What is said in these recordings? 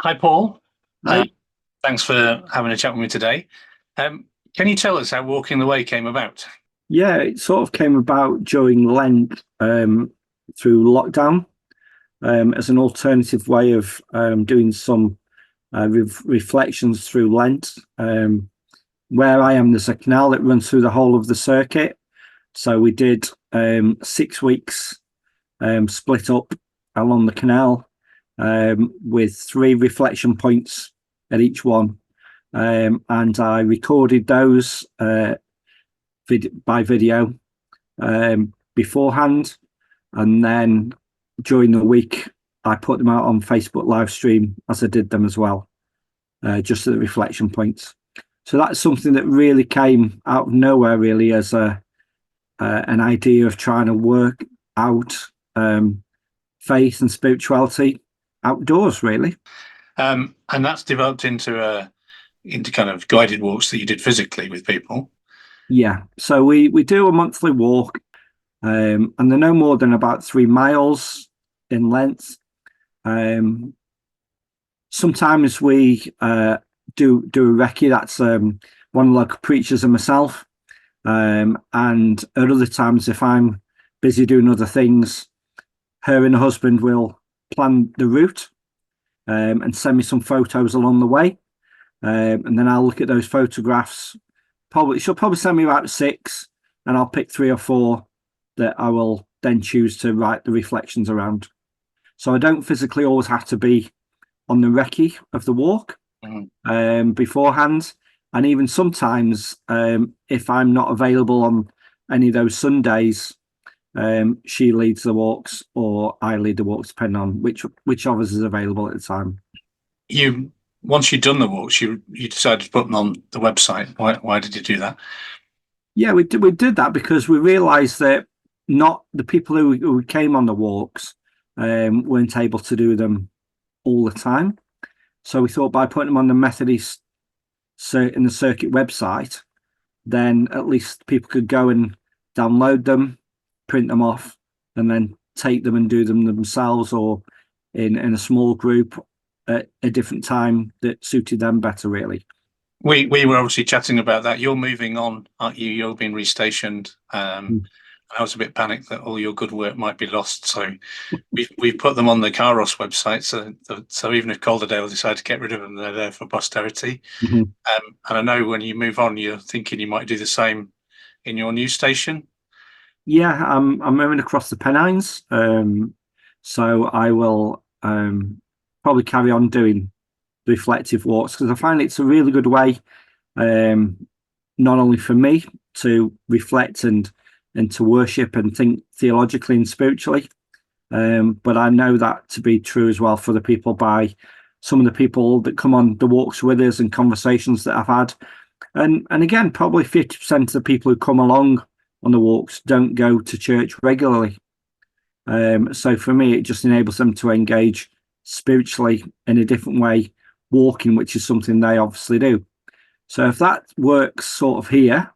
Hi, Paul. Uh, Hi. Thanks for having a chat with me today. Can you tell us how Walking the Way came about? Yeah, it sort of came about during Lent through lockdown as an alternative way of doing some reflections through Lent. Where I am, there's a canal that runs through the whole of the circuit. So we did 6 weeks split up along the canal with three reflection points at each one. And I recorded those by video beforehand, and then during the week I put them out on Facebook live stream as I did them as well, just at the reflection points. So that's something that really came out of nowhere, really, as a an idea of trying to work out faith and spirituality outdoors, really. And that's developed into kind of guided walks that you did physically with people. Yeah, so we do a monthly walk, and they're no more than about 3 miles in length. Sometimes we do a recce. That's one of the local preachers and myself. And at other times, if I'm busy doing other things, her and her husband will plan the route and send me some photos along the way. And then I'll look at those photographs. She'll probably send me about six, and I'll pick three or four that I will then choose to write the reflections around. So I don't physically always have to be on the recce of the walk beforehand. And even sometimes, if I'm not available on any of those Sundays, she leads the walks or I lead the walks, depending on which of us is available at the time. You Once you'd done the walks, you decided to put them on the website. Why did you do that? Yeah, we did that because we realised that not the people who came on the walks weren't able to do them all the time. So we thought by putting them on the Methodist in the circuit website, then at least people could go and download them, print them off, and then take them and do them themselves or in a small group at a different time that suited them better, really. We were obviously chatting about that. You're moving on, aren't you? You're being restationed. I was a bit panicked that all your good work might be lost. So we've put them on the Caros website. So even if Calderdale decide to get rid of them, they're there for posterity. Mm-hmm. And I know when you move on, you're thinking you might do the same in your new station. Yeah, I'm moving across the Pennines, so I will probably carry on doing reflective walks because I find it's a really good way, not only for me to reflect and to worship and think theologically and spiritually, but I know that to be true as well for the people by some of the people that come on the walks with us and conversations that I've had, and again, probably 50% of the people who come along on the walks don't go to church regularly. So for me, it just enables them to engage spiritually in a different way, walking, which is something they obviously do. So if that works sort of here,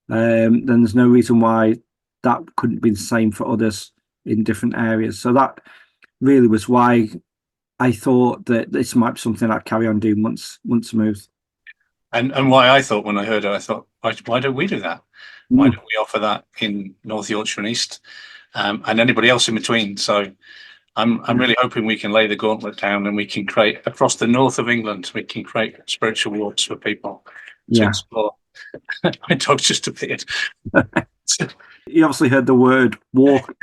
then there's no reason why that couldn't be the same for others in different areas. So that really was why I thought that this might be something I'd carry on doing once moved. And why I thought when I heard it, I thought, why don't we do that? Why don't we offer that in North Yorkshire and East, and anybody else in between? So I'm really hoping we can lay the gauntlet down and we can create across the north of England. We can create spiritual walks for people to Yeah. explore. My dog just appeared. You obviously heard the word walk.